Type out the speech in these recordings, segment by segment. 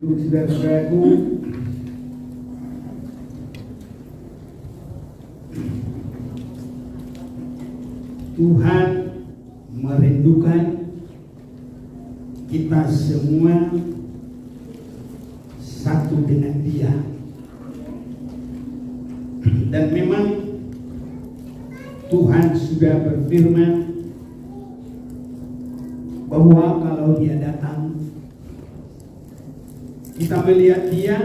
Saudara-saudaraku, Tuhan merindukan kita semua satu dengan Dia. Dan memang Tuhan sudah berfirman bahwa kalau Dia datang, kita melihat Dia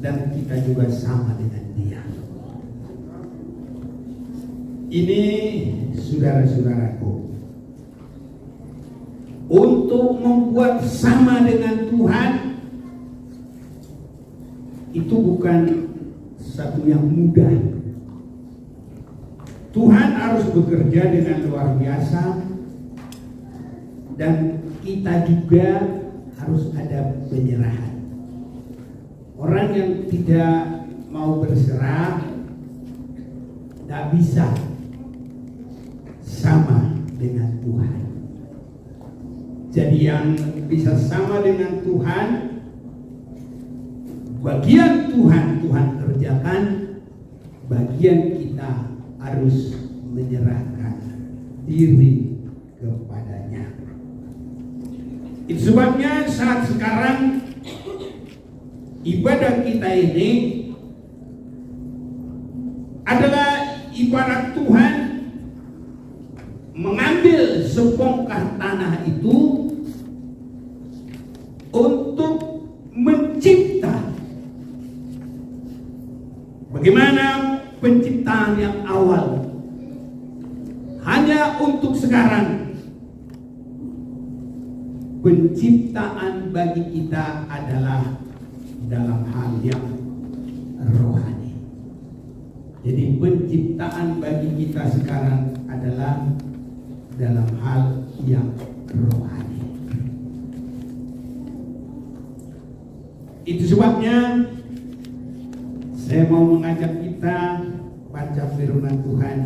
dan kita juga sama dengan Dia. Ini saudara-saudaraku, untuk membuat sama dengan Tuhan itu bukan satu yang mudah. Tuhan harus bekerja dengan luar biasa, dan kita juga harus ada penyerahan. Orang yang tidak mau berserah tidak bisa sama dengan Tuhan. Jadi yang bisa sama dengan Tuhan, bagian Tuhan kerjakan, bagian kita harus menyerahkan diri kepadanya. Itu sebabnya saat sekarang ibadah kita ini adalah ibarat Tuhan mengambil sebongkah tanah itu untuk mencipta. Bagaimana penciptaan yang awal hanya untuk sekarang. Penciptaan bagi kita adalah dalam hal yang rohani. Jadi penciptaan bagi kita sekarang adalah dalam hal yang rohani. Itu sebabnya saya mau mengajak kita baca firman Tuhan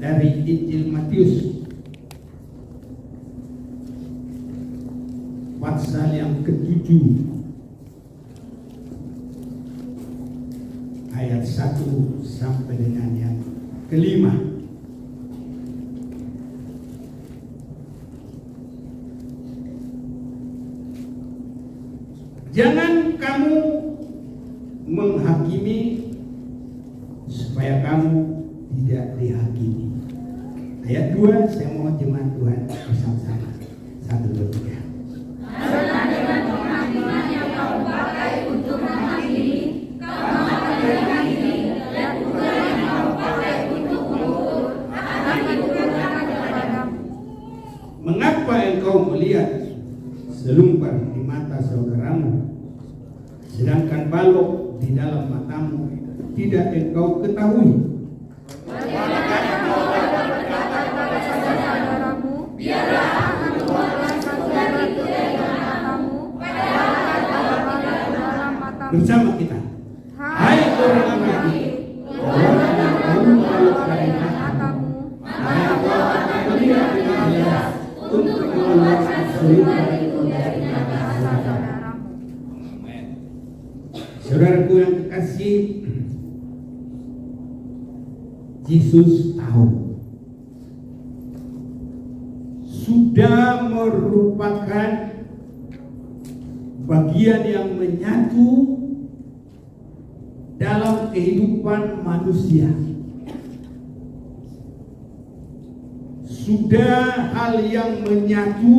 dari Injil Matius pasal yang ke-7 ayat 1 sampai dengan yang ke-5. Jangan kamu menghakimi supaya kamu tidak dihakimi. Ayat 2, saya mau jemaat Tuhan bersama-sama. 1, 2, 3. Karena dengan penghakiman yang kau pakai untuk menghakimi, kamu akan dihakimi, dan ukuran yang kau pakai untuk mengukur akan diukurkan kepadamu. Mengapa engkau melihat selumbar di mata saudaramu, sedangkan balok di dalam matamu tidak engkau ketahui? Bagaimana engkau dapat berkata kepada saudaramu, biarlah aku mengeluarkan satu dari itu dari matamu, padahal balok tidak dalam matamu. Bersama kita. Hai orang Yahudi, keluarkan kamu balok dari matamu, maka kau akan melihat dengan jelas untuk mengeluarkan selumbar itu dari mata saudaramu. Saudaraku yang kekasih, Yesus tahu sudah merupakan bagian yang menyatu dalam kehidupan manusia. Sudah hal yang menyatu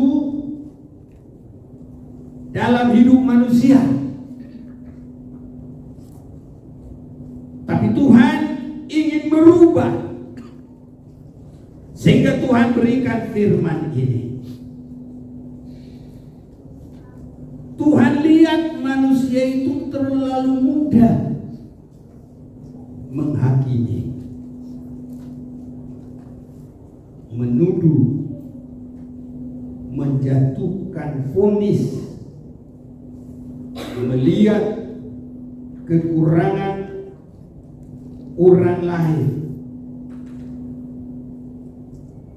dalam hidup manusia. Tapi Tuhan ingin merubah, sehingga Tuhan berikan firman ini. Tuhan lihat manusia itu terlalu mudah menghakimi, menuduh, menjatuhkan vonis, melihat kekurangan orang lain.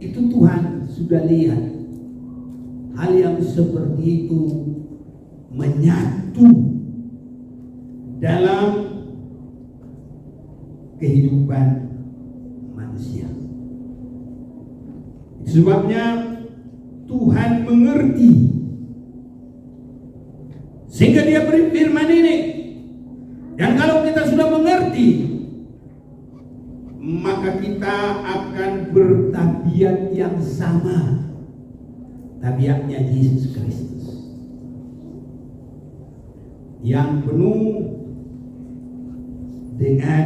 Itu Tuhan sudah lihat. hal yang seperti itu menyatu dalam kehidupan manusia. Sebabnya Tuhan mengerti, sehingga Dia beri firman ini. Dan kalau kita sudah mengerti, maka kita akan bertabiat yang sama, tabiatnya Yesus Kristus, yang penuh dengan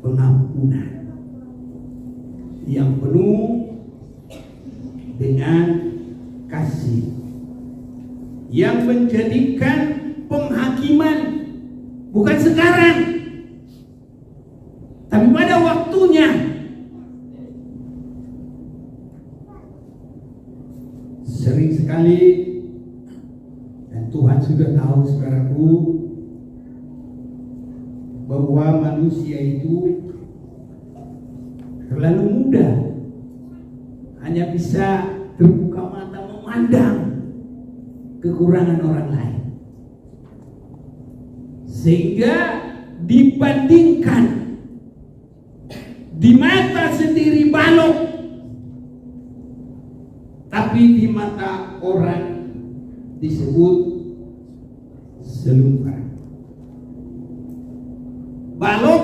pengampunan, yang penuh dengan kasih, yang menjadikan penghakiman bukan sekarang, tapi pada waktunya. Sering sekali, dan Tuhan sudah tahu, saudaraku, bahwa manusia itu terlalu mudah hanya bisa terbuka mata memandang kekurangan orang lain, sehingga dibandingkan di mata sendiri balok, tapi di mata orang disebut selumbar. Balok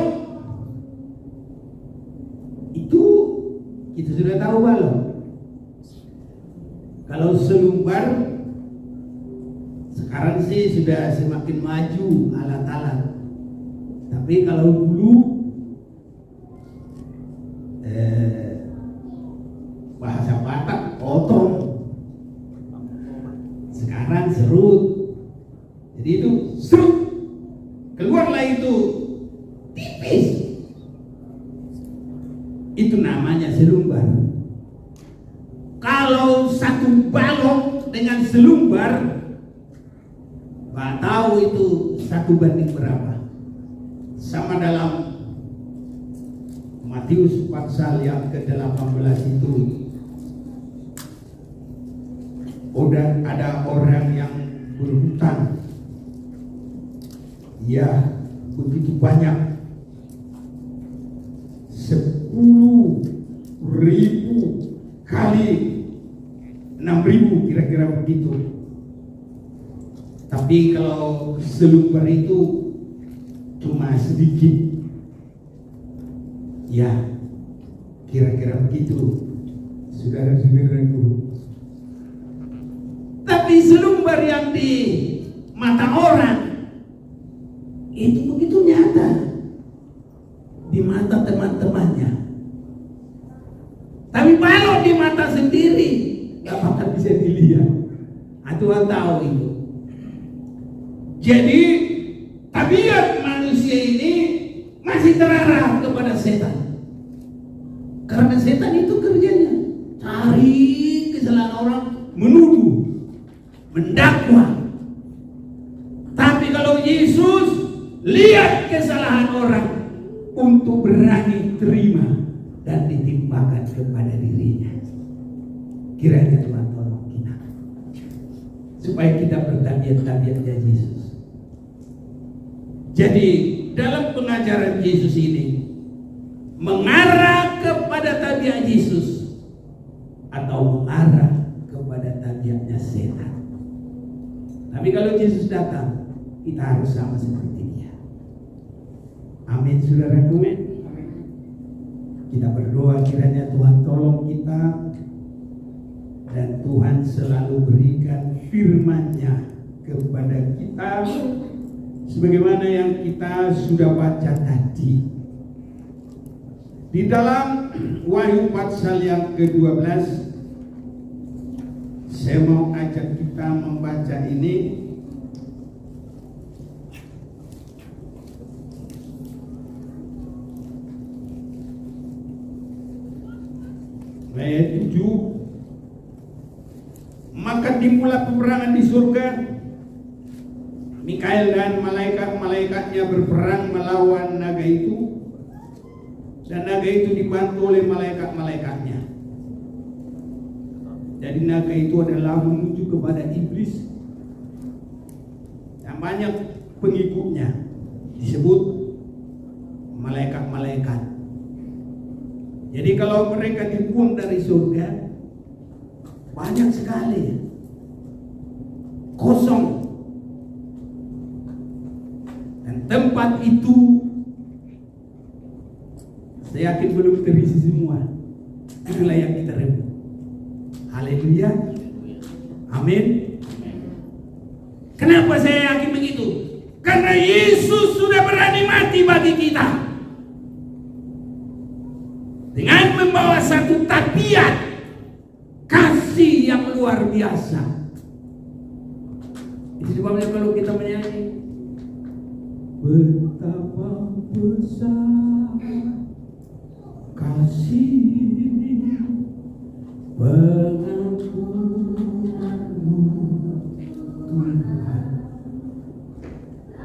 itu kita sudah tahu balok. Kalau selumbar sekarang sih sudah semakin maju alat-alat. Tapi kalau dulu bahasa Batak potong, sekarang serut. Jadi itu serut, keluarlah itu tipis. Itu namanya selumbar. Kalau satu balok dengan selumbar, nggak tahu itu satu banding berapa. Sama dalam Matius pasal yang ke-18 itu, dan ada orang yang berhutang, ya begitu banyak, 10.000 kali 6.000 kira-kira begitu. Tapi kalau selumbar itu cuma sedikit, ya kira-kira begitu, saudara-saudaraku. Tapi selumbar yang di mata orang itu begitu nyata di mata teman-temannya. Tapi kalau di mata sendiri gak bakal bisa dilihat. Tuhan tahu itu. Jadi tabiat manusia ini masih terarah kepada setan. Karena setan itu kerjanya cari kesalahan orang, menuduh, mendakwa. Tapi kalau Yesus lihat kesalahan orang untuk berani terima dan ditimpakan kepada dirinya. Kiranya Tuhan tolong kita supaya kita bertabiat-tabiatnya Yesus. Jadi dalam pengajaran Yesus ini mengarah kepada tabiat Yesus atau mengarah kepada tabiatnya setan. Tapi kalau Yesus datang, kita harus sama seperti Dia. Amin, saudaraku. Kita berdoa kiranya Tuhan tolong kita, dan Tuhan selalu berikan firman-Nya kepada kita sebagaimana yang kita sudah baca tadi. Di dalam Wahyu pasal yang ke-12, saya mau ajak kita membaca ini. Ayat 7. Maka dimulai peperangan di surga. Mikael dan malaikat-malaikatnya berperang melawan naga itu, dan naga itu dibantu oleh malaikat-malaikatnya. Jadi naga itu adalah menuju kepada iblis yang banyak pengikutnya, disebut malaikat-malaikat. Jadi kalau mereka dibuang dari surga, banyak sekali kosong, dan tempat itu saya yakin belum terisi semua. Itulah yang kita rebut. Haleluya, amin. Kenapa saya yakin begitu? Karena Yesus sudah berani mati bagi kita dengan membawa satu tabiat kasih yang luar biasa. Itu sebabnya kalau kita menyanyi, betapa besar kasih pengampunanmu Tuhan,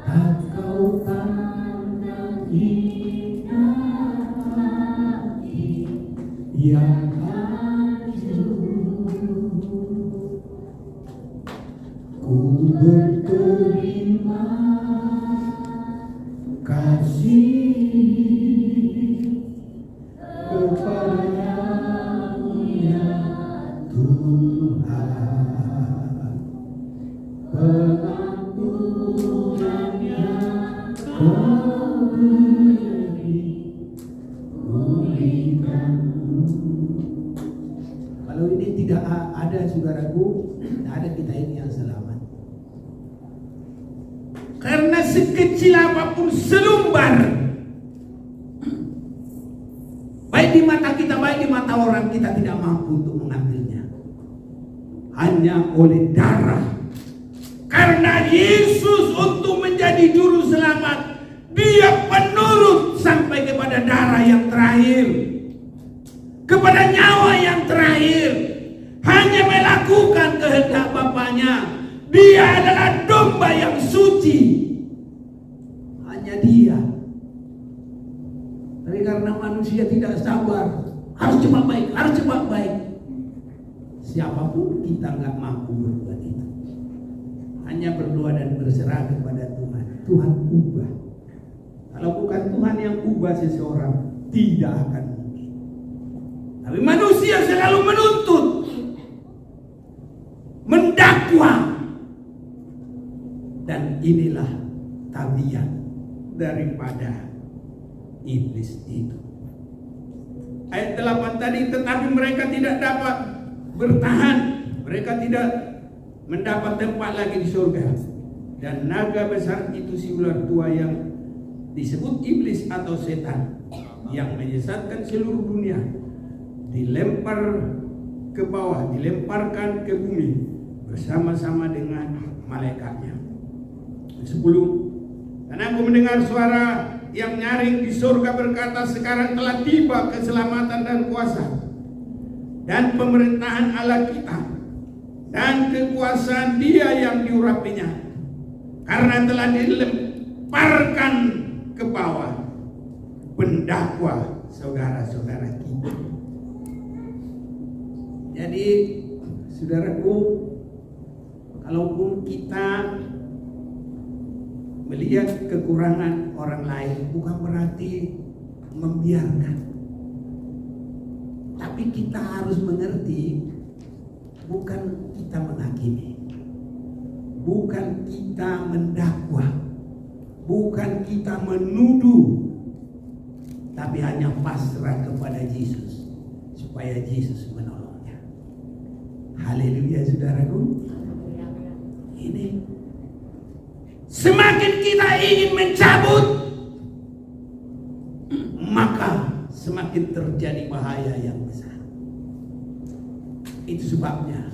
tak kau pandang indah hati yang hancur. Ku berterima kasih kepada-Mu ya Tuhan, pengampunan yang Kau berikan. Kalau ini tidak ada, saudaraku, tidak ada kita ini yang selamat. Karena sekecil apapun selumbar, baik di mata kita, baik di mata orang, kita tidak mampu untuk mengambilnya. Hanya oleh darah. Karena Yesus untuk menjadi juru selamat, Dia penurut sampai kepada darah yang terakhir, kepada nyawa yang terakhir, hanya melakukan kehendak Bapaknya. Dia adalah domba yang suci, hanya Dia. Tapi karena manusia tidak sabar, harus cepat baik, harus cepat baik. Siapapun kita nggak mampu berbuat itu. Hanya berdoa dan berserah kepada Tuhan. Tuhan ubah. Kalau bukan Tuhan yang ubah seseorang, tidak akan mungkin. Tapi manusia selalu menuntut, mendakwa. Dan inilah tabiat daripada iblis itu. Ayat 8 tadi, tetapi mereka tidak dapat bertahan, mereka tidak mendapat tempat lagi di surga. Dan naga besar itu, si ular tua yang disebut iblis atau setan, yang menyesatkan seluruh dunia, dilempar ke bawah, dilemparkan ke bumi bersama-sama dengan malaikatnya. 10. Dan aku mendengar suara yang nyaring di surga berkata, sekarang telah tiba keselamatan dan kuasa dan pemerintahan Allah kita dan kekuasaan Dia yang diurapinya, karena telah dilemparkan ke bawah pendakwa saudara-saudara kita. Jadi saudaraku, kalaupun kita melihat kekurangan orang lain, bukan berarti membiarkan. Tapi kita harus mengerti, bukan kita menghakimi, bukan kita mendakwa, bukan kita menuduh, tapi hanya pasrah kepada Yesus, supaya Yesus menolongnya. Haleluya, saudaraku. Ini semakin kita ingin mencabut, maka semakin terjadi bahaya yang besar. Itu sebabnya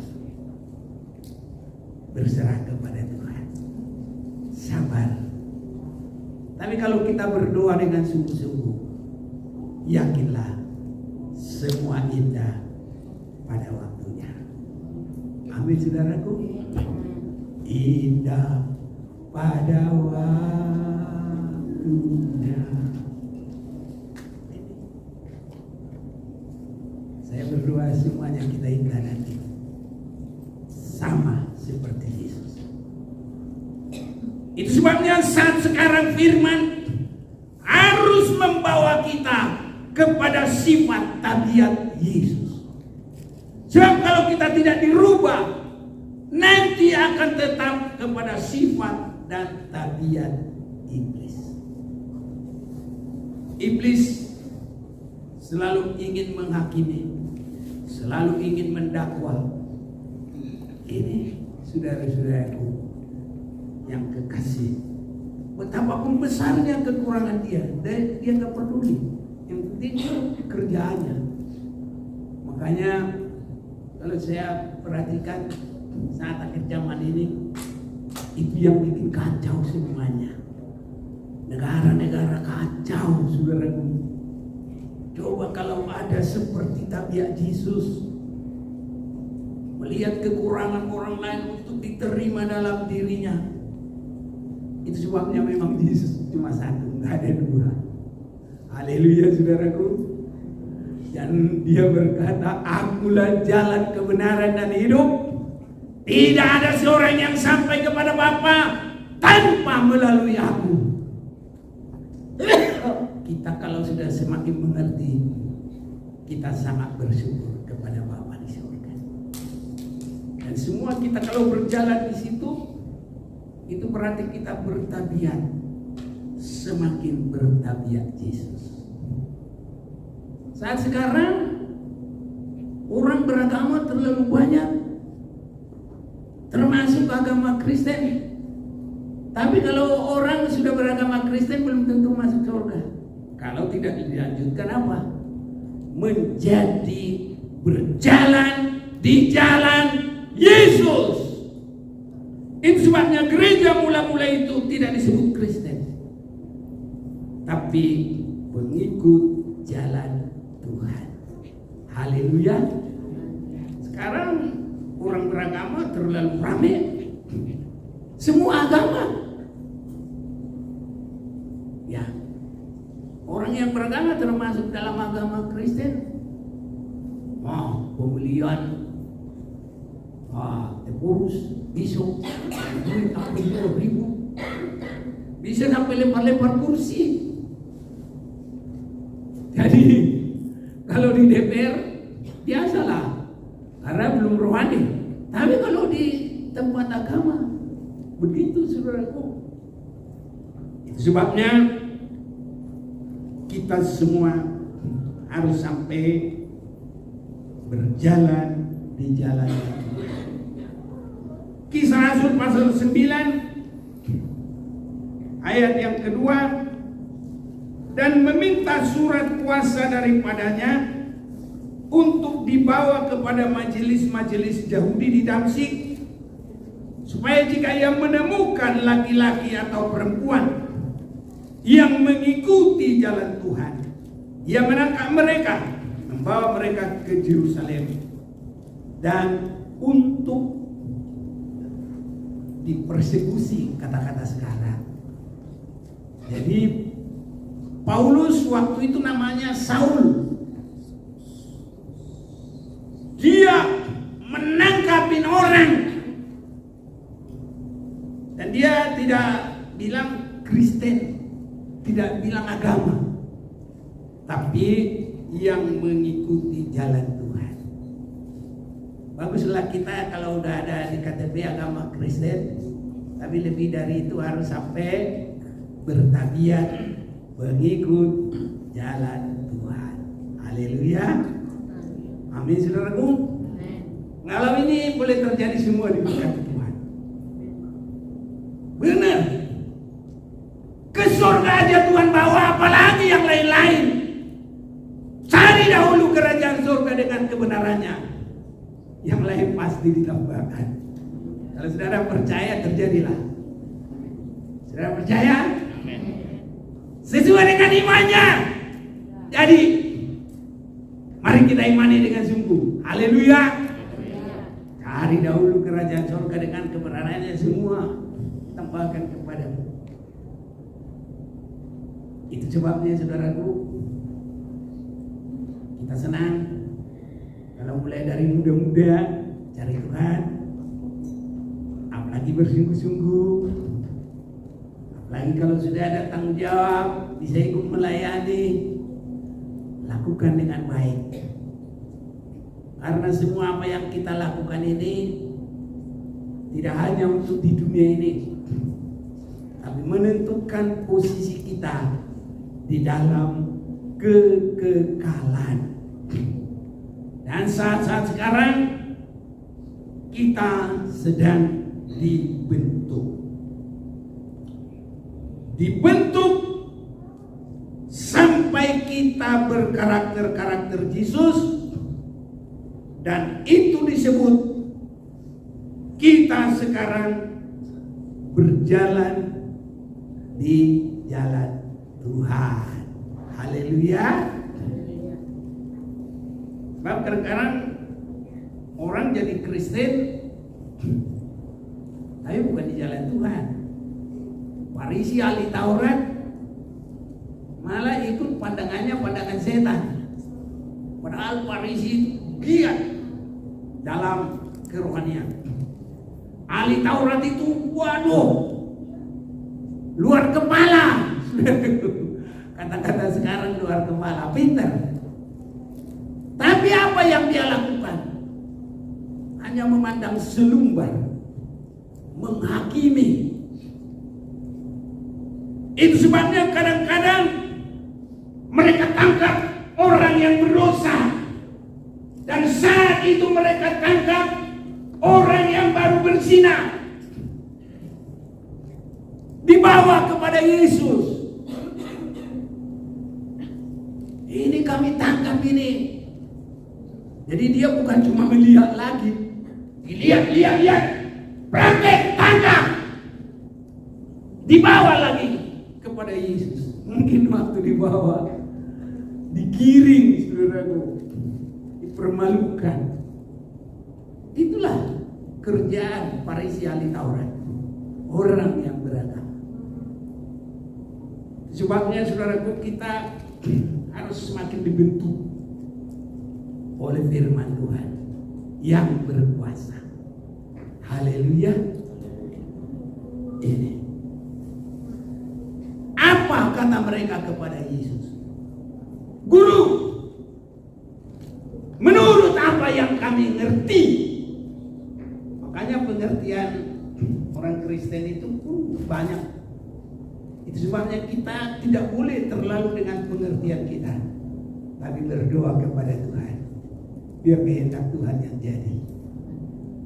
berserah kepada Tuhan, sabar. Tapi kalau kita berdoa dengan sungguh-sungguh, yakinlah semua indah pada waktunya. Amin, saudaraku. Indah pada waktunya. Saya berdoa semuanya kita indah nanti. sama seperti Yesus. Itu sebabnya saat sekarang firman harus membawa kita kepada sifat tabiat Yesus. Sebab kalau kita tidak dirubah, nanti akan tetap kepada sifat dan tabiat iblis. Iblis selalu ingin menghakimi, selalu ingin mendakwa. Ini saudara-saudaraku yang kekasih, betapapun besarnya kekurangan dia nggak peduli. Yang penting kerjaannya. Makanya kalau saya perhatikan saat akhir zaman ini, itu yang bikin kacau semuanya. Negara-negara kacau, saudaraku. Coba kalau ada seperti tabiat Yesus, melihat kekurangan orang lain untuk diterima dalam dirinya. Itu sebabnya memang Yesus cuma satu, nggak ada dua. Haleluya, saudaraku. Dan dia berkata, akulah jalan kebenaran dan hidup. Tidak ada seorang yang sampai kepada Bapa tanpa melalui aku. Kita kalau sudah semakin mengerti, kita sangat bersyukur kepada Bapa di surga. Dan semua kita kalau berjalan di situ, itu berarti kita bertabiat, semakin bertabiat Yesus. Saat sekarang orang beragama terlalu banyak, termasuk agama Kristen. Tapi kalau orang sudah beragama Kristen belum tentu masuk surga. Kalau tidak dilanjutkan apa? Menjadi berjalan di jalan Yesus. Itu sebabnya gereja mula-mula itu tidak disebut Kristen, tapi pengikut jalan Tuhan. Haleluya. Sekarang orang beragama terlalu ramai. Semua agama. Ya. Orang yang beragama termasuk dalam agama Kristen. Pembelian pengurus besok duit sampai 20.000, bisa sampai lempar-lempar kursi. Jadi kalau di DPR biasalah, karena belum rohani. Tapi kalau di tempat agama begitu, saudaraku. Itu sebabnya kita semua harus sampai berjalan di jalan Kisah Rasul pasal 9 ayat yang kedua, dan meminta surat kuasa daripadanya untuk dibawa kepada majelis-majelis Yahudi di Damsyik, supaya jika ia menemukan laki-laki atau perempuan yang mengikuti jalan Tuhan, ia menangkap mereka, membawa mereka ke Yerusalem, dan untuk dipersekusi, kata-kata sekarang. Jadi Paulus waktu itu namanya Saul. Dia menangkapin orang, dan dia tidak bilang Kristen, tidak bilang agama, tapi yang mengikuti jalan Tuhan. Baguslah kita kalau udah ada di KTP agama Kristen, tapi lebih dari itu harus sampai bertabiat mengikut jalan Tuhan. Haleluya. Amin, saudaraku. Kalau ini boleh terjadi semua di berkat Tuhan. Benar. Ke surga aja Tuhan bawa, apalagi yang lain-lain. Cari dahulu kerajaan surga dengan kebenarannya. Yang lain pasti ditambahkan. Kalau saudara percaya, terjadilah. Saudara percaya? Sesuai dengan imannya. Jadi mari kita imani dengan sungguh. Haleluya. Cari dahulu kerajaan surga dengan kebenarannya, semua tambahkan kepadamu. Itu sebabnya saudaraku, kita senang kalau mulai dari muda-muda cari Tuhan, lagi bersungguh-sungguh. Apalagi kalau sudah ada tanggung jawab, bisa ikut melayani, lakukan dengan baik. Karena semua apa yang kita lakukan ini tidak hanya untuk di dunia ini, tapi menentukan posisi kita di dalam kekekalan. Dan saat-saat sekarang kita sedang dibentuk sampai kita berkarakter Yesus, dan itu disebut kita sekarang berjalan di jalan Tuhan. Haleluya. Sebab kadang-kadang orang jadi Kristen tapi bukan di jalan Tuhan. Farisi ahli Taurat malah ikut pandangannya pandangan setan. Padahal Farisi giat dalam kerohanian. Ahli Taurat itu waduh luar kepala. Kata-kata sekarang luar kepala, pintar. Tapi apa yang dia lakukan? Hanya memandang selumbar, menghakimi. Itu sebabnya kadang-kadang mereka tangkap orang yang berdosa, dan saat itu mereka tangkap orang yang baru berzina, dibawa kepada Yesus. Ini kami tangkap ini. Jadi dia bukan cuma melihat lagi, lihat, praktek, tangkap, dibawa lagi kepada Yesus. Mungkin waktu dibawa, digiring, saudaraku, dipermalukan. Itulah kerjaan Farisi ahli Taurat, orang yang beragama. Sebabnya saudaraku, kita harus semakin dibentuk oleh firman Tuhan yang berkuasa. Haleluya. Ini apa kata mereka kepada Yesus? Guru, menurut apa yang kami ngerti. Makanya pengertian orang Kristen itu banyak. Itu sebabnya kita tidak boleh terlalu dengan pengertian kita, tapi berdoa kepada Tuhan biar kehendak Tuhan yang jadi.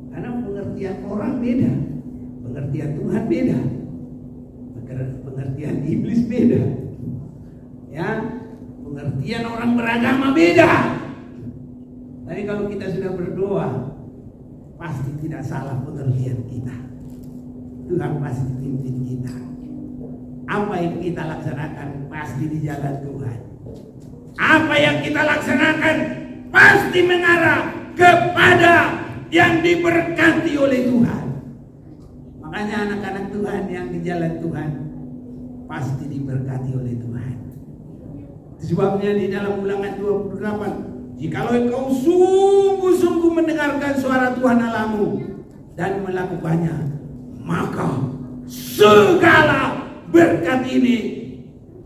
Karena pengertian orang beda, pengertian Tuhan beda, pengertian iblis beda, ya, pengertian orang beragama beda. Tapi kalau kita sudah berdoa, pasti tidak salah pengertian kita. Tuhan pasti pimpin kita. Apa yang kita laksanakan pasti di jalan Tuhan. Apa yang kita laksanakan pasti mengarah kepada yang diberkati oleh Tuhan. Makanya anak-anak Tuhan yang di jalan Tuhan pasti diberkati oleh Tuhan. Sebabnya di dalam Ulangan 28, jikalau engkau sungguh-sungguh mendengarkan suara Tuhan Allahmu dan melakukannya, maka segala berkat ini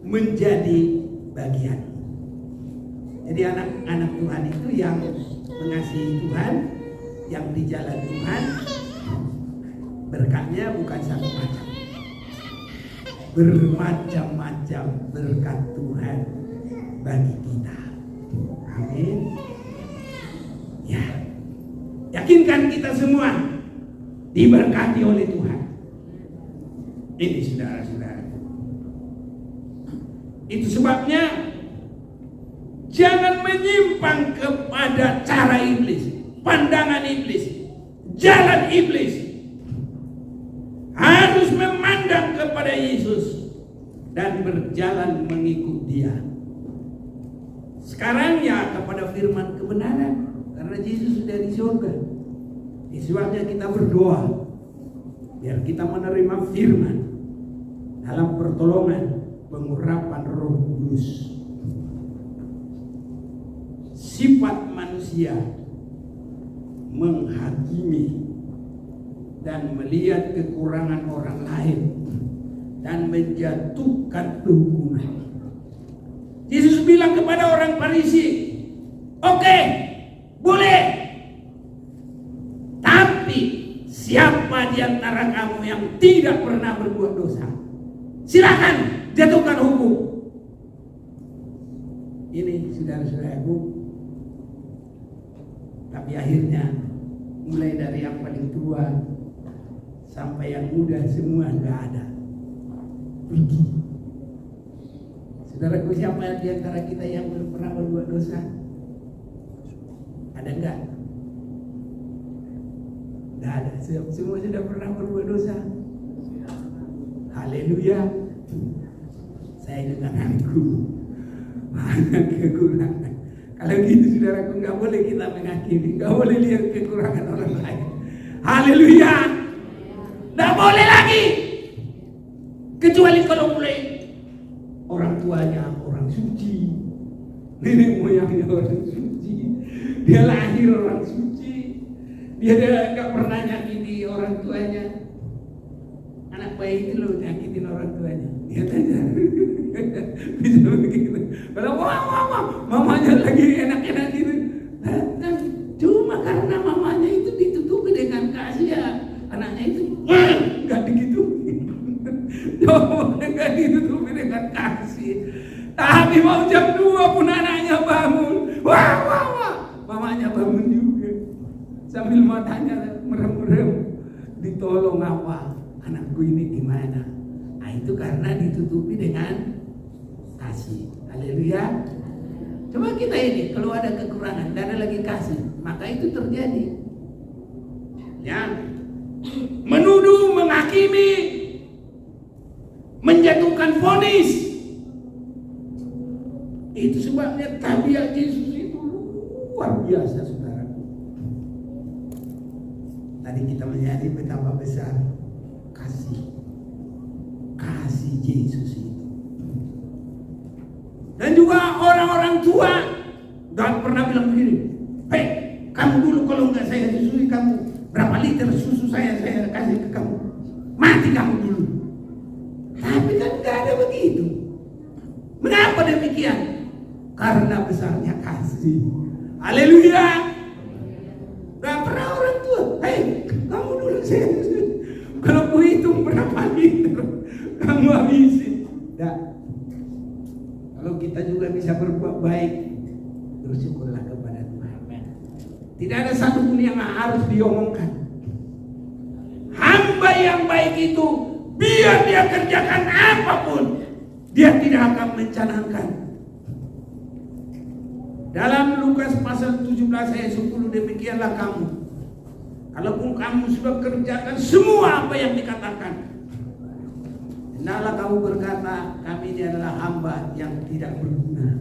menjadi bagian. Jadi anak-anak Tuhan itu yang mengasihi Tuhan, yang di jalan Tuhan, berkatnya bukan satu macam. Bermacam-macam berkat Tuhan bagi kita. Amin. Ya, yakinkan kita semua diberkati oleh Tuhan. Ini saudara-saudara. Itu sebabnya jangan menyimpang kepada cara iblis, pandangan iblis, jalan iblis. Harus memandang kepada Yesus dan berjalan mengikut Dia. Sekarang ya kepada firman kebenaran, karena Yesus sudah di surga. Itu sebabnya kita berdoa biar kita menerima firman dalam pertolongan pengurapan Roh Kudus. Sifat manusia menghakimi, dan melihat kekurangan orang lain dan menjatuhkan hukuman. Yesus bilang kepada orang Farisi, oke, boleh. Tapi siapa di antara kamu yang tidak pernah berbuat dosa, silakan jatuhkan hukum. Ini saudara-saudaraku. Tapi akhirnya mulai dari yang paling tua sampai yang muda semua nggak ada. Pergi. Saudaraku, siapa di antara kita yang belum pernah berbuat dosa? Ada enggak? Tidak ada. Semua sudah pernah berbuat dosa. Haleluya. Saya dengan aku banyak kekurangan. Kalau gitu saudaraku, nggak boleh kita menghakimi, nggak boleh lihat kekurangan orang lain. Haleluya. Nggak boleh lagi. Kecuali kalau mulai orang tuanya orang suci, nenek moyangnya orang suci, dia lahir orang suci, dia nggak pernah nyakiti orang tuanya. Anak bayi itu loh nyakitin orang tuanya. Dia tanya, bisa begitu. Kalau wah, mamanya lagi enak-enak gitu. Cuma karena mamanya itu ditutupi dengan kasih ya, anaknya itu nggak begitu. Coba nggak ditutupi dengan kasih. Tapi mau jam 2 pun anaknya bangun. Wah, mamanya bangun juga. Sambil matanya merem-merem. Ditolong apa? Anakku ini gimana? Nah, itu karena ditutupi dengan kasih. Haleluya. Coba kita ini, kalau ada kekurangan, tidak ada lagi kasih, maka itu terjadi. Ya, menuduh, menghakimi, menjatuhkan vonis. Itu sebabnya tabiat Yesus itu luar biasa, saudara. Tadi kita menyadari betapa besar kasih Yesus itu. Dan juga orang-orang tua gak pernah bilang begini, hei, kamu dulu kalau nggak saya susui kamu, berapa liter susu saya kasih ke kamu, mati kamu dulu. Tapi kan gak ada begitu. Mengapa demikian? Karena besarnya kasih. Haleluya. Gak pernah orang tua, hei, kamu dulu saya susui, kalau ku hitung berapa liter kamu habisin. Tidak. Kalau kita juga bisa berbuat baik, bersyukurlah kepada Tuhan. Tidak ada satu pun yang harus diomongkan. Hamba yang baik itu, biar dia kerjakan apapun, dia tidak akan mencanangkan. Dalam Lukas pasal 17 ayat 10, demikianlah kamu. Kalaupun kamu sudah kerjakan semua apa yang dikatakan, hendaklah kamu berkata, kami ini adalah hamba yang tidak berguna.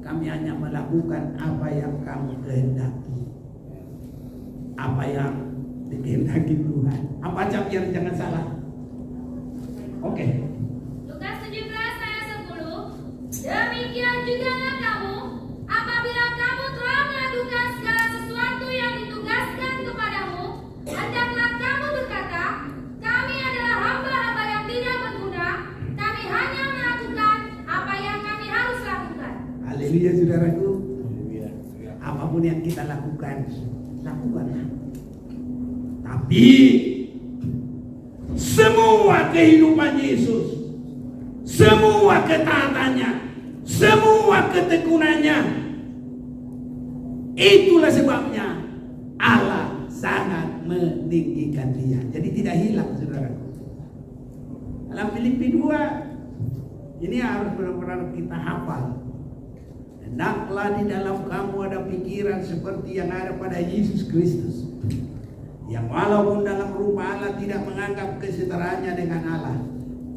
Kami hanya melakukan apa yang kamu kehendaki. Apa yang dikehendaki Tuhan. Apa aja biar jangan salah. Oke. Lukas 17 ayat 10. Demikian jugalah kamu, apabila kamu telah melakukan segala sesuatu yang ditugaskan kepadamu, hendaklah kamu berkata, kami adalah hamba-hamba yang tidak berguna, kami hanya melakukan apa yang kami harus lakukan. Haleluya, saudaraku. Apapun yang kita lakukan, lakukanlah. Tapi semua kehidupan Yesus, semua ketaatannya, semua ketekunannya, itulah sebabnya Allah sangat meninggikan dia. Jadi tidak hilang, saudara. Dalam Filipi 2, ini harus benar-benar kita hafal. Hendaklah di dalam kamu ada pikiran seperti yang ada pada Yesus Kristus, yang walaupun dalam rupa Allah tidak menganggap kesetaraannya dengan Allah,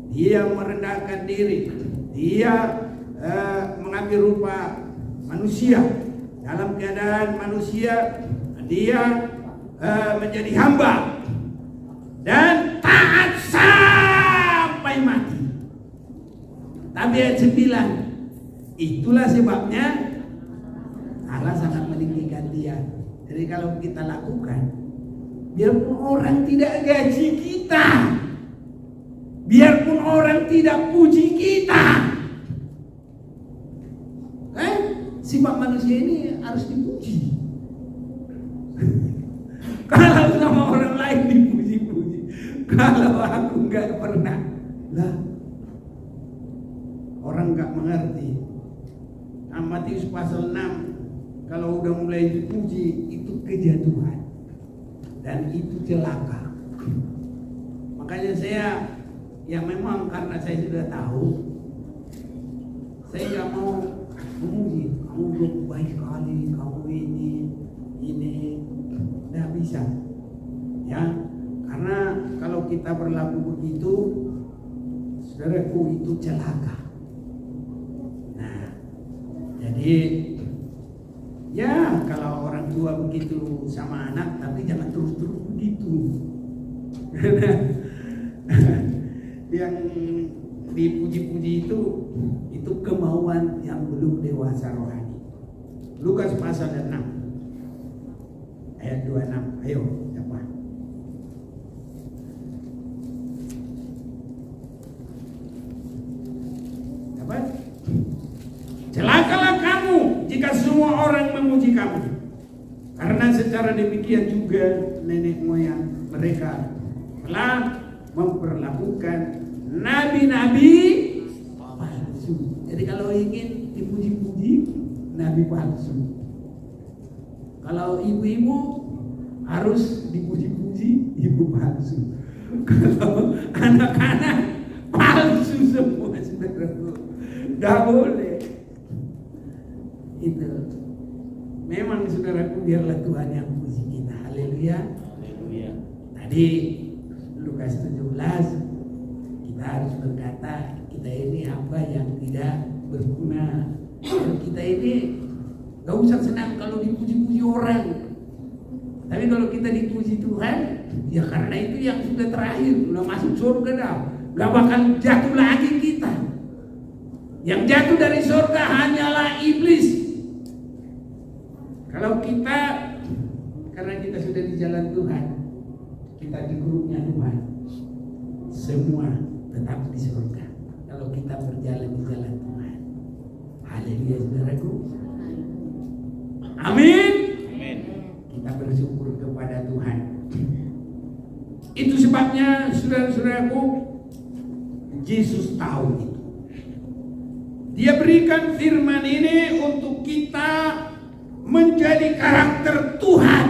dia merendahkan diri, dia mengambil rupa manusia. Dalam keadaan manusia, dia menjadi hamba dan taat sampai mati. Tapi ayat 9, itulah sebabnya Allah sangat meninggikan dia. Jadi kalau kita lakukan, biarpun orang tidak gaji kita, biarpun orang tidak puji kita, sifat manusia ini harus dipuji. Kalau sama orang lain dipuji-puji, kalau aku nggak pernah, lah orang nggak mengerti. Matius pasal 6, kalau udah mulai dipuji itu kejatuhan dan itu celaka. Makanya saya, ya memang karena saya sudah tahu, saya nggak mau memuji. Kamu udah baik sekali, kamu ini, nggak bisa. Ya, karena kalau kita berlaku begitu, saudaraku, itu celaka. Nah, jadi ya kalau orang tua begitu sama anak, tapi jangan terus-terus begitu. Yang dipuji-puji itu kemauan yang belum dewasa rohani. Lukas pasal 6 ayat 26. Ayo, siapa? Apa? Celakalah kamu jika semua orang memuji kamu, karena secara demikian juga nenek moyang mereka telah memperlakukan nabi-nabi palsu. Jadi kalau ingin dipuji-puji, nabi palsu. Kalau ibu-ibu harus dipuji-puji, ibu palsu. Kalau anak-anak palsu semua, saudaraku. Tidak boleh. Itu memang, saudaraku, biarlah Tuhan yang puji kita. Haleluya. Haleluya. Tadi Lukas 17, kita harus berkata kita ini apa yang tidak berguna. Kita ini gak usah senang kalau dipuji-puji orang, tapi kalau kita dipuji Tuhan, ya karena itu yang sudah terakhir, udah masuk surga dah, gak bakal jatuh lagi kita. Yang jatuh dari surga hanyalah iblis. Kalau kita, karena kita sudah di jalan Tuhan, kita di grupnya Tuhan, semua tetap di surga. Kalau kita berjalan di jalan Tuhan. Haleluya, saudaraku. Amin. Amin. Kita bersyukur kepada Tuhan. Itu sebabnya, saudara-saudaraku, Yesus tahu itu. Dia berikan firman ini untuk kita menjadi karakter Tuhan.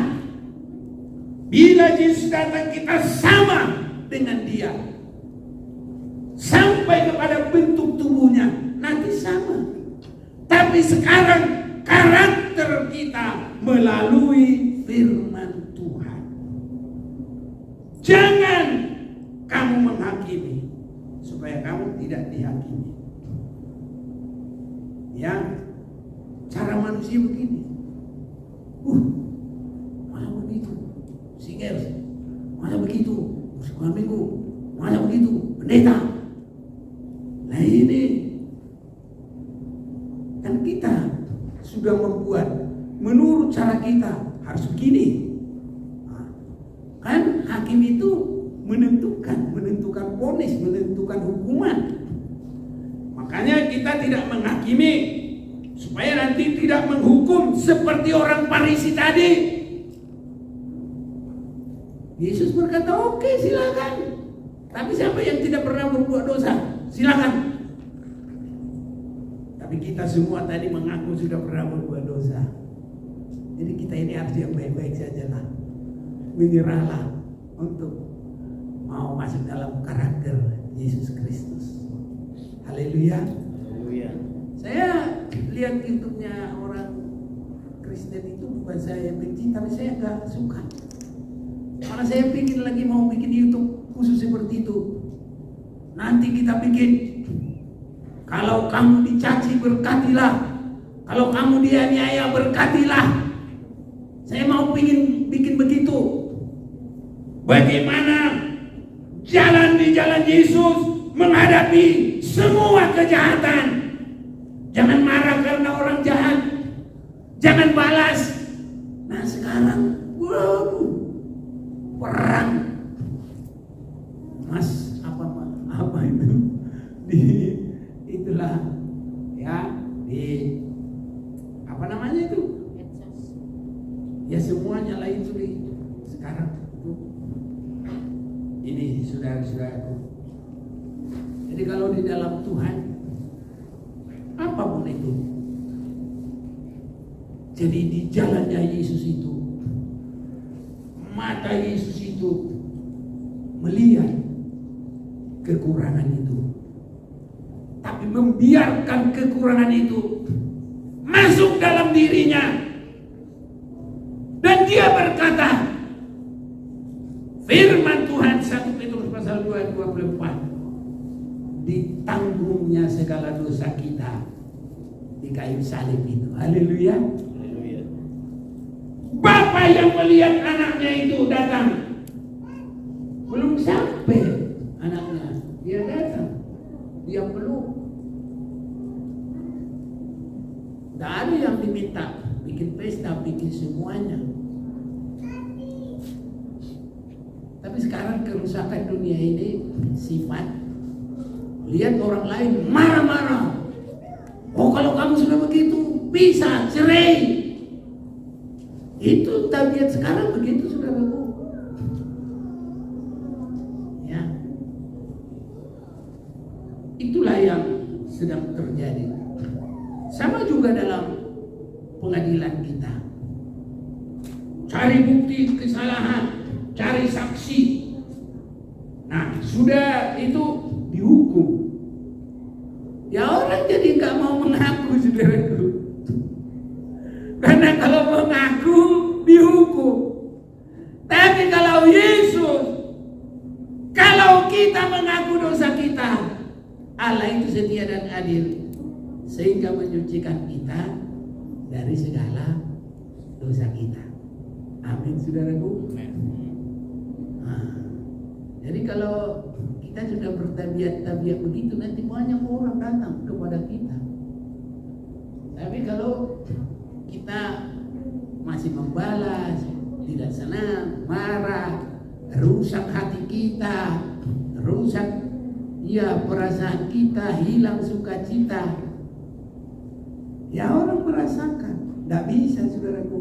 Bila Yesus datang, kita sama dengan Dia. Sampai kepada bentuk tubuhnya nanti sama. Tapi sekarang karakter kita melalui firman Tuhan. Jangan kamu menghakimi supaya kamu tidak dihakimi. Ya, cara manusia begini. Mana begitu? Singers, mana begitu? Sekolah minggu, mana begitu? Pendeta. Nah ini kan kita sudah membuat menurut cara kita harus begini. Kan hakim itu menentukan vonis, menentukan hukuman. Makanya kita tidak menghakimi supaya nanti tidak menghukum seperti orang Farisi tadi. Yesus berkata, oke, silakan. Tapi siapa yang tidak pernah berbuat dosa, silakan. Tapi kita semua tadi mengaku sudah pernah berbuat dosa. Jadi kita ini harus yang baik-baik saja lah. Menyerahlah untuk mau masuk dalam karakter Yesus Kristus. Haleluya. Haleluya. Saya lihat YouTube-nya orang Kristen itu, bukan saya benci, tapi saya gak suka. Malah saya mau bikin YouTube khusus seperti itu. Nanti kita bikin, kalau kamu dicaci berkatilah, kalau kamu dianiaya berkatilah. Saya mau bikin begitu. Bagaimana jalan di jalan Yesus menghadapi semua kejahatan. Jangan marah karena orang jahat, jangan balas. Nah sekarang, waduh, perang. Mas, apa itu? Itulah ya, di apa namanya itu? Ya semuanya lah itu sekarang itu. Ini saudara-saudaraku. Jadi kalau di dalam Tuhan, apapun itu. Jadi di jalannya Yesus itu, mata Yesus itu melihat kekurangan itu, tapi membiarkan kekurangan itu masuk dalam dirinya. Dan dia berkata, firman Tuhan 1 Petrus pasal 2 ayat 24, ditanggungnya segala dosa kita di kayu salib itu. Haleluya. Bapak yang melihat anaknya itu datang, belum sampai anaknya, dia datang, dia peluk. Tidak ada yang diminta bikin pesta, bikin semuanya. Tapi sekarang kerusakan dunia ini sifat lihat orang lain marah-marah. Oh, kalau kamu sudah begitu bisa cerai. Itu tabiat sekarang begitu, saudaraku. Ya, itulah yang sedang terjadi. Sama juga dalam pengadilan kita. Cari bukti kesalahan, cari saksi. Nah, sudah itu dihukum. Ya orang jadi nggak mau mengaku, saudaraku. Karena kalau mengaku dihukum. Tapi kalau Yesus, kalau kita mengaku dosa kita, Allah itu setia dan adil, sehingga menyucikan kita dari segala dosa kita. Amin, saudaraku. Nah, jadi kalau kita sudah bertabiat begitu, nanti banyak orang datang kepada kita. Tapi kalau kita masih membalas, tidak senang, marah, rusak hati kita, rusak perasaan kita, hilang sukacita. Ya orang merasakan, tidak bisa, saudaraku.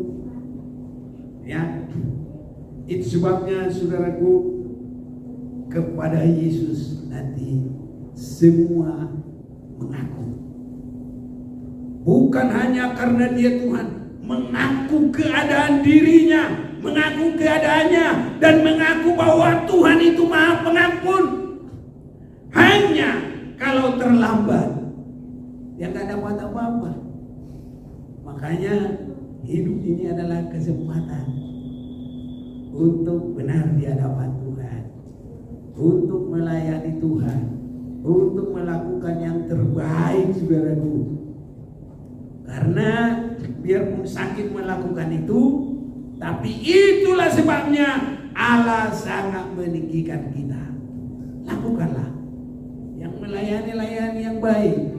Ya, itu sebabnya, saudaraku, kepada Yesus nanti semua mengaku. Bukan hanya karena dia Tuhan, mengaku keadaan dirinya, mengaku keadaannya, dan mengaku bahwa Tuhan itu Maha Pengampun. Hanya kalau terlambat, dia gak dapat apa-apa. Makanya hidup ini adalah kesempatan untuk benar di hadapan Tuhan, untuk melayani Tuhan, untuk melakukan yang terbaik, saudaraku. Karena biarpun sakit melakukan itu, tapi itulah sebabnya Allah sangat meninggikan kita. Lakukanlah yang melayani yang baik.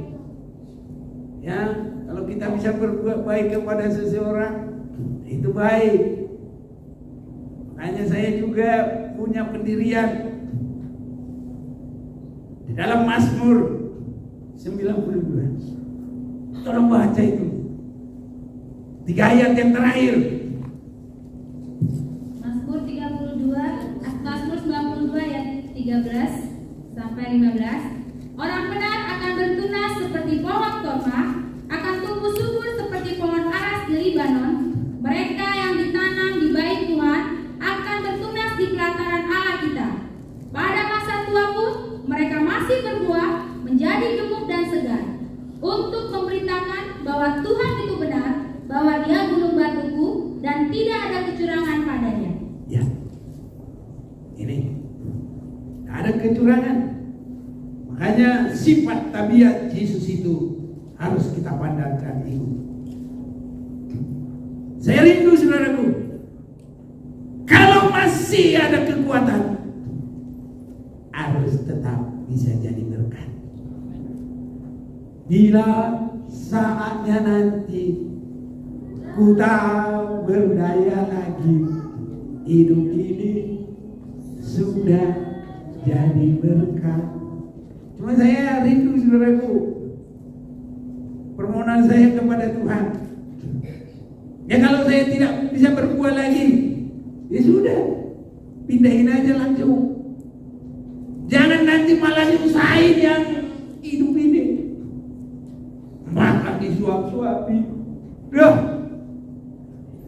Ya, kalau kita bisa berbuat baik kepada seseorang, itu baik. Makanya saya juga punya pendirian di dalam Mazmur 92. Tolong baca itu 3 ayat yang terakhir. Mazmur 92 ayat 13 sampai 15. Orang benar akan bertunas seperti pohon korma, akan tumbuh subur seperti pohon aras di Libanon. Mereka yang ditanam di bait Tuhan akan bertunas di pelataran Allah kita. Pada masa tua pun mereka masih berbuah, menjadi gemuk dan segar, untuk memberitakan bahwa Tuhan itu benar, bahwa Dia gunung batuku dan tidak ada kecurangan padanya. Ya, ini ada kecurangan. Makanya sifat tabiat Yesus itu harus kita pandangkan itu. Saya rindu, saudaraku, kalau masih ada kekuatan, harus tetap bisa jadi berkat. Bila saatnya nanti ku tak berdaya lagi, hidup ini sudah jadi berkat. Cuma saya rindu saudaraku, permohonan saya kepada Tuhan, ya kalau saya tidak bisa berbuat lagi, ya sudah, pindahin aja langsung. Jangan nanti malah nyusahin yang hidup ini, makan disuap-suapi.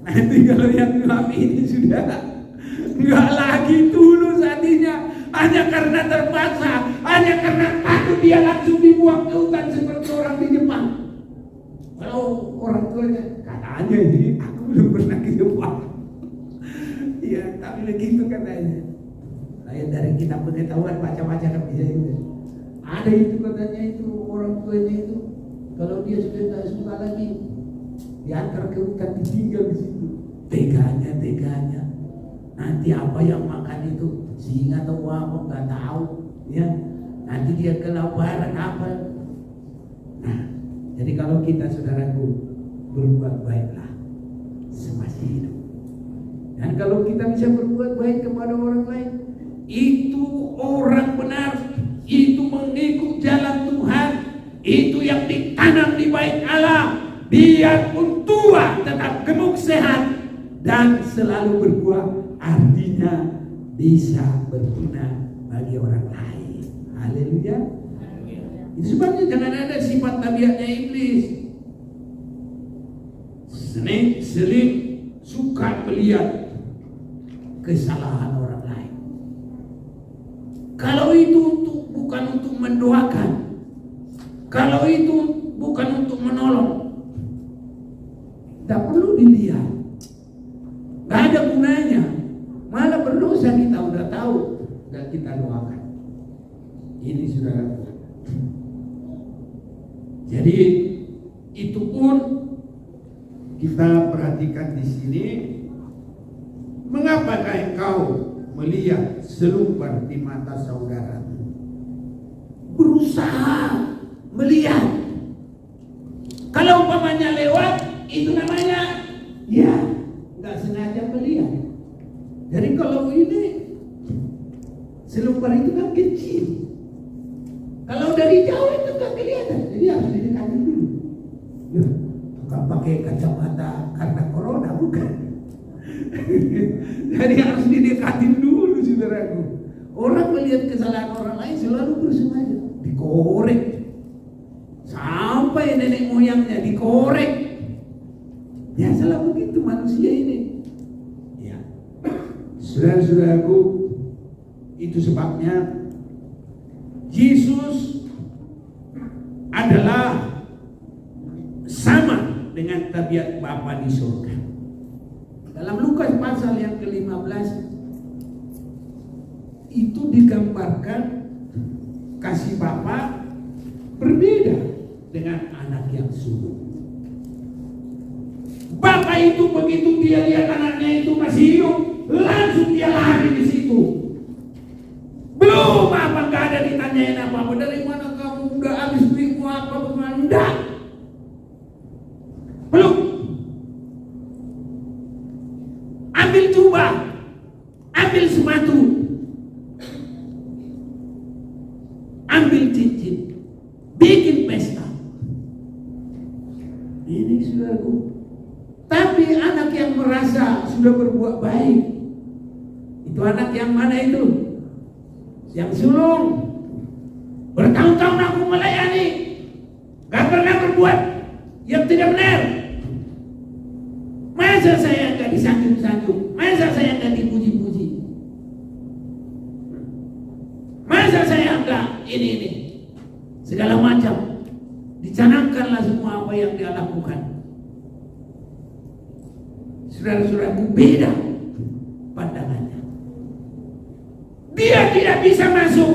Nanti kalau yang suami ini sudah nggak lagi tulus hatinya, hanya karena terpaksa, hanya karena takut, dia langsung dibuang ke hutan seperti orang di Jepang. Kalau orang tuanya katanya ini aku belum pernah ke Jepang. Iya, tapi begitu katanya. Saya dari kitab pengetahuan baca-baca kan bisa juga. Ada itu katanya itu orang tuanya itu kalau dia sudah tak suka lagi, diantar ke hutan, ditinggal di situ. Teganya. Nanti apa yang makan itu singa atau apa nggak tahu, ya. Nanti dia kelaparan apa. Nah, jadi kalau kita saudaraku berbuat baiklah semasih hidup. Dan kalau kita bisa berbuat baik kepada orang lain, itu orang benar, itu mengikut jalan Tuhan, itu yang ditanam di bait Allah. Biarpun tua tetap gemuk sehat dan selalu berbuah, artinya bisa berguna bagi orang lain. Haleluya. Itu sebabnya jangan ada sifat tabiatnya iblis. Seling suka melihat kesalahan orang lain. Kalau itu bukan untuk mendoakan, kalau itu bukan untuk menolong, tak perlu dilihat, gak ada gunanya. Malah berdosa kita udah tahu dan kita doakan. Ini saudara. Jadi itu pun kita perhatikan di sini. Mengapakah engkau melihat selumbar di mata saudara? Berusaha melihat. Kalau umpamanya lewat, itu namanya ya nggak sengaja melihat. Jadi kalau ini selumbar itu kan kecil, kalau dari jauh itu nggak kelihatan, jadi harus didekatin dulu. Bukan pakai kacamata karena corona, bukan. Jadi harus didekatin dulu saudaraku. Orang melihat kesalahan orang lain selalu bersengaja dikorek, sampai nenek moyangnya dikorek. Biasalah begitu manusia ini. Ya, saudara-saudaraku, itu sebabnya Yesus adalah sama dengan tabiat Bapa di surga. Dalam Lukas pasal yang ke-15 itu digambarkan kasih Bapa berbeda dengan anak yang sulung. Bapak itu begitu dia lihat anaknya itu masih hidup, langsung dia lari di situ. Belum apa, nggak ada ditanyain apa-apa. Dari mana kamu, udah habis duitmu apa, bagaimana? Enggak. Belum. Ambil jubah, ambil sepatu, ambil cincin, bikin pesta. Ini saudaraku. Tapi anak yang merasa sudah berbuat baik, itu anak yang mana itu? Yang sulung. Bertahun-tahun aku melayani, gak pernah berbuat yang tidak benar. Masa saya gak disanjung-sanjung? Masa saya gak dipuji-puji? Masa saya gak ini segala macam? Dicanangkanlah semua apa yang dia lakukan. Saudara-saudaraku, beda pandangannya. Dia tidak bisa masuk.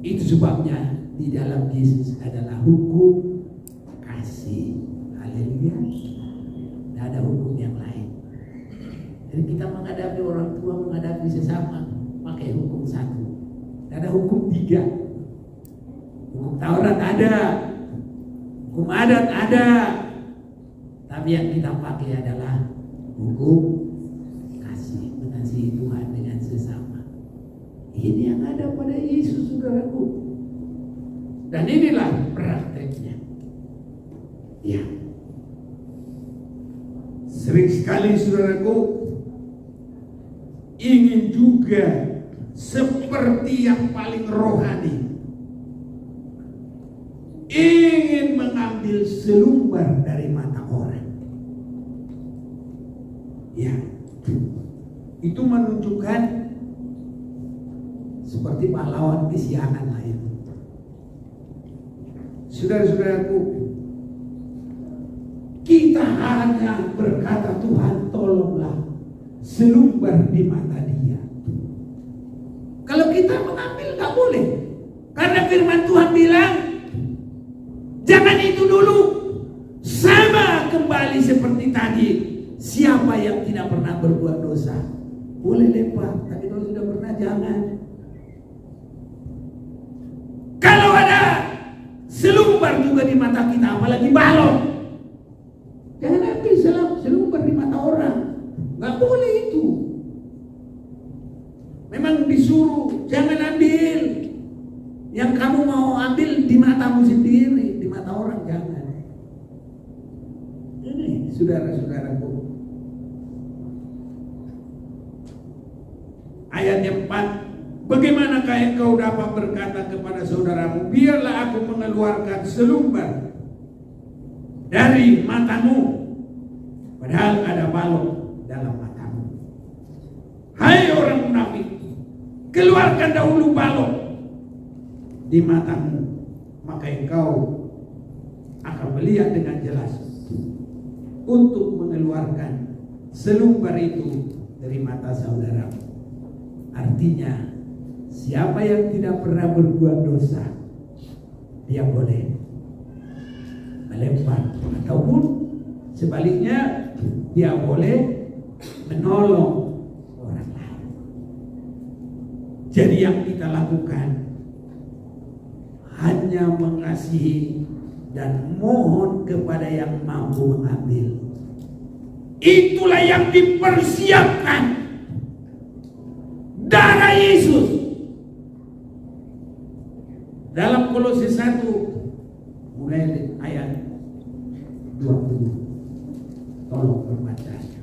Itu sebabnya di dalam Yesus adalah hukum kasih. Haleluya. Tidak ada hukum yang lain. Jadi kita menghadapi orang tua, menghadapi sesama, pakai hukum satu. Tidak ada hukum tiga. Hukum Taurat ada, hukum adat ada. Tapi yang kita pakai adalah hukum kasih, mengasihi Tuhan dengan Ini yang ada pada Yesus, saudaraku. Dan inilah prakteknya. Ya. Sering sekali saudaraku ingin juga seperti yang paling rohani, ingin mengambil selumbar dari mata orang. Ya, itu menunjukkan seperti pahlawan kesiangan lah itu. Saudara-saudaraku, kita hanya berkata, Tuhan tolonglah selumbar di mata dia. Kalau kita mengambil gak boleh, karena firman Tuhan bilang jangan itu dulu. Sama kembali seperti tadi, siapa yang tidak pernah berbuat dosa boleh lempar, tapi kalau sudah pernah jangan. Kalau ada selumbar juga di mata kita, apalagi balon, jangan ambil selumbar di mata orang. Gak boleh itu. Memang disuruh jangan ambil. Yang kamu mau ambil di matamu sendiri, di mata orang jangan. Ini saudara-saudaraku, ayat yang 4. Bagaimanakah engkau dapat berkata kepada saudaramu, biarlah aku mengeluarkan selumbar dari matamu, padahal ada balon dalam matamu. Hai orang munafik, keluarkan dahulu balon di matamu, maka engkau akan melihat dengan jelas untuk mengeluarkan selumbar itu dari mata saudaramu. Artinya, siapa yang tidak pernah berbuat dosa, dia boleh melempar, ataupun sebaliknya dia boleh menolong orang lain. Jadi yang kita lakukan hanya mengasihi dan mohon kepada yang mampu mengambil. Itulah yang dipersiapkan darah Yesus. Dalam Kolose 1 mulai ayat 20. Tolong berbacanya.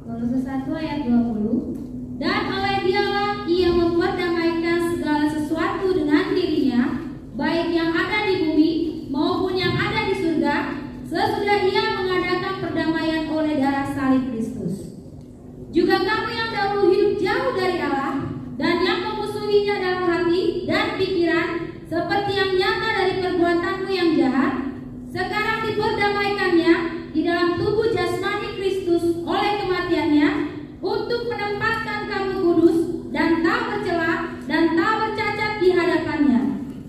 Kolose 1 ayat 20. Dan oleh dialah ia memperdamaikan segala sesuatu dengan dirinya, baik yang ada di bumi maupun yang ada di surga, sesudah ia mengadakan perdamaian oleh darah salib Kristus. Juga kamu yang dahulu hidup jauh dari Allah dan yang memusuhinya dalam hati dan pikiran, seperti yang nyata dari perbuatanmu yang jahat, sekarang diperdamaikannya di dalam tubuh jasmani Kristus oleh kematiannya, untuk menempatkan kamu kudus dan tak bercela dan tak bercacat di hadapannya.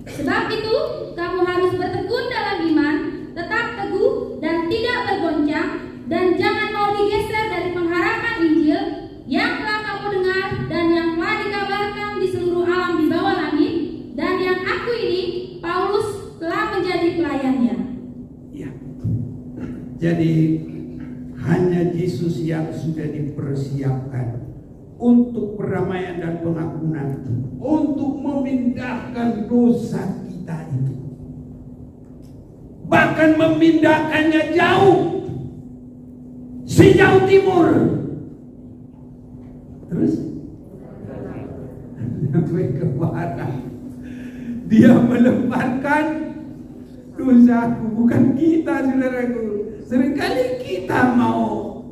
Sebab itu kamu harus bertekun dalam iman, tetap teguh dan tidak bergoncang, dan jangan mau digeser dari pengharapan Injil yang telah kamu dengar dan yang telah dikabarkan di seluruh alam di bawah langit, dan yang aku ini, Paulus, telah menjadi pelayannya. Ya. Jadi hanya Yesus yang sudah dipersiapkan untuk perdamaian dan pengampunan, untuk memindahkan dosa kita itu, bahkan memindahkannya jauh, sejauh timur, terus sampai ke barat. Dia melemparkan dosaku, bukan kita, saudaraku. Seringkali kita mau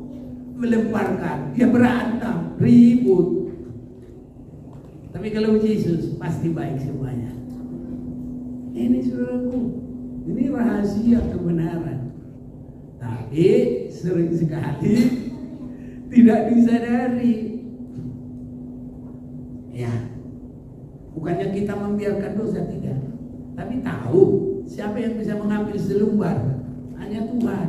melemparkan, dia berantem, ribut. Tapi kalau Yesus pasti baik semuanya. Ini saudaraku, ini rahasia kebenaran. Tapi sering sekali tidak disadari. Ya, bukannya kita membiarkan dosa, tidak. Tapi tahu siapa yang bisa mengambil selumbar, hanya Tuhan.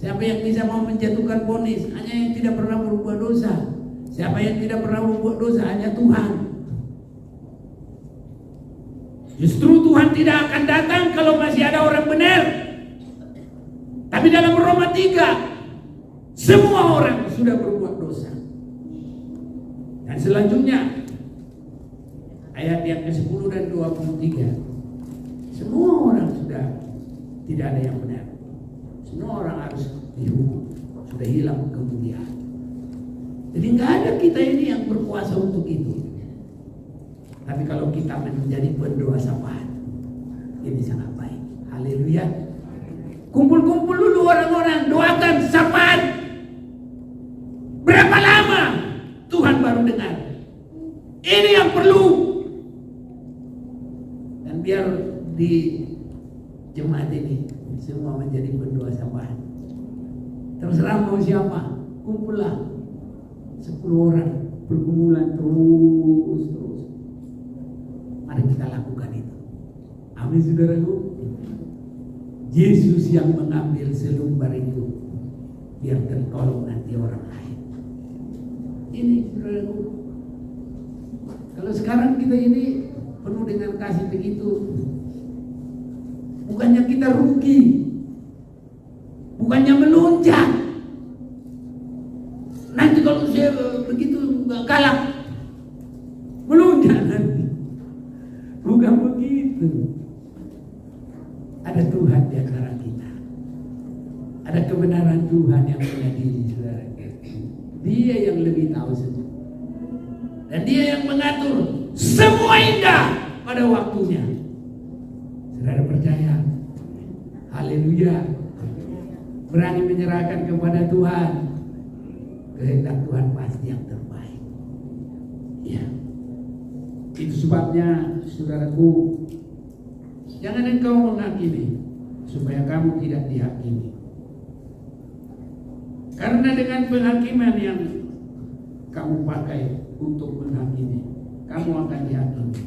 Siapa yang bisa mau menjatuhkan vonis, hanya yang tidak pernah berbuat dosa. Siapa yang tidak pernah berbuat dosa, hanya Tuhan. Justru Tuhan tidak akan datang kalau masih ada orang benar. Tapi dalam Roma 3, semua orang sudah berbuat dosa Dan selanjutnya ayat yang ke-10 dan 23. Semua orang sudah tidak ada yang benar. Semua orang harus dihukum. Sudah hilang kemuliaan. Jadi nggak ada kita ini yang berkuasa untuk itu. Tapi kalau kita menjadi pendoa sapaan, ini sangat baik. Haleluya. Kumpul-kumpul dulu orang-orang, doakan sapaan. Berapa lama Tuhan baru dengar? Ini yang perlu. Dan biar di jemaat ini semua menjadi pendoa sapaan. Terserah mau siapa, kumpullah 10 orang, pergumulan terus. Mari kita lakukan itu. Amin saudaraku. Yesus yang mengambil selumbar itu biar tertolong nanti orang lain. Ini saudaraku. Kalau sekarang kita ini penuh dengan kasih begitu, bukannya kita rugi, bukannya melonjak. Nanti kalau saya begitu nggak kalah, melonjak nanti. Bukan begitu. Ada Tuhan di antara kita. Ada kebenaran Tuhan yang mengadili saudara. Dia yang lebih tahu semua. Dan dia yang mengatur semua indah pada waktunya. Saudara percaya? Haleluya. Berani menyerahkan kepada Tuhan. Kehendak Tuhan pasti yang terbaik. Ya. Itu sebabnya saudaraku, jangan engkau menghakimi supaya kamu tidak dihakimi. Karena dengan penghakiman yang kamu pakai untuk menghakimi, kamu akan dihakimi.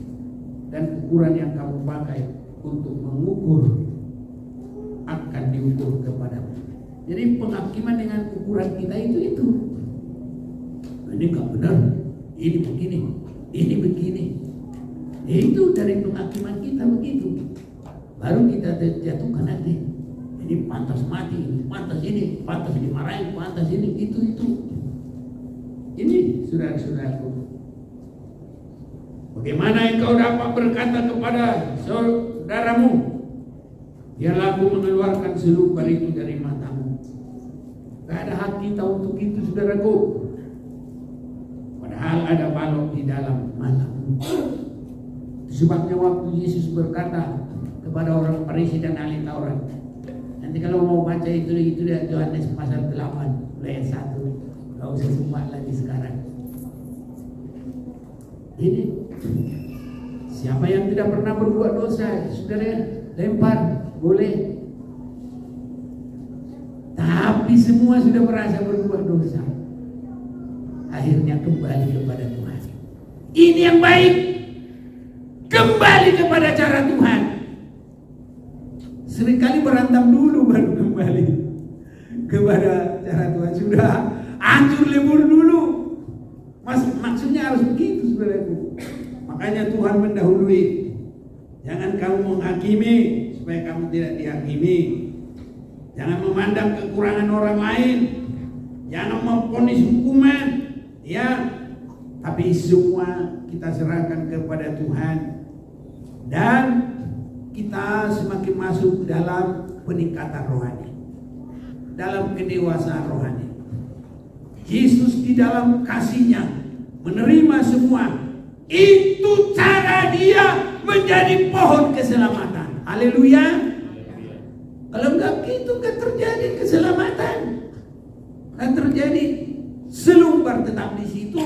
Dan ukuran yang kamu pakai untuk mengukur akan diukur kepadamu. Jadi penghakiman dengan ukuran kita itu. Ini enggak benar, ini begini, ini begini. Itu dari penghakiman kita begitu. Baru kita jatuhkan nanti. Ini pantas mati, ini pantas dimarahin, pantas ini, itu. Ini saudara-saudaraku. Bagaimana engkau dapat berkata kepada saudaramu, biarlah aku mengeluarkan selumbar itu dari matamu. Gak ada hak kita untuk itu saudaraku. Padahal ada balok di dalam matamu. Sebabnya waktu Yesus berkata kepada orang Farisi dan ahli Taurat, nanti kalau mau baca itu dia Yohanes pasal 8 ayat 1, gak usah sempat lagi sekarang. Ini siapa yang tidak pernah berbuat dosa, saudara, lempar boleh. Tapi semua sudah merasa berbuat dosa, akhirnya kembali kepada Tuhan. Ini yang baik. Kembali kepada cara Tuhan. Seringkali berantem dulu baru kembali kepada cara Tuhan. Sudah hancur lebur dulu. Maksudnya harus begitu saudaraku. Makanya Tuhan mendahului. Jangan kamu menghakimi supaya kamu tidak dihakimi. Jangan memandang kekurangan orang lain. Jangan memvonis hukuman. Ya, tapi semua kita serahkan kepada Tuhan. Dan kita semakin masuk dalam peningkatan rohani, dalam kedewasaan rohani. Yesus di dalam kasih-Nya menerima semua. Itu cara dia menjadi pohon keselamatan. Haleluya. Kalau enggak gitu kan terjadi keselamatan. Kan terjadi selumbar tetap di situ.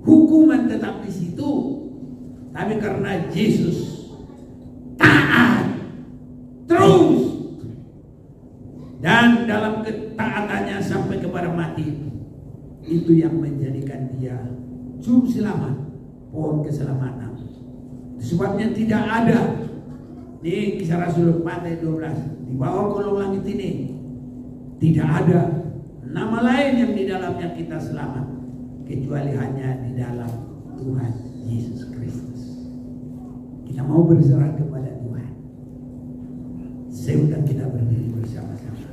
Hukuman tetap di situ. Tapi karena Yesus taat terus dan dalam ketaatannya sampai kepada mati, itu yang menjadikan dia juru selamat, pohon keselamatan. Sebabnya tidak ada di Kisah Rasul 4 ayat 12 di bawah kolong langit ini tidak ada nama lain yang di dalamnya kita selamat kecuali hanya di dalam Tuhan Yesus Kristus. Kita mau berserah kepada Tuhan. Saya undang kita berdiri bersama-sama.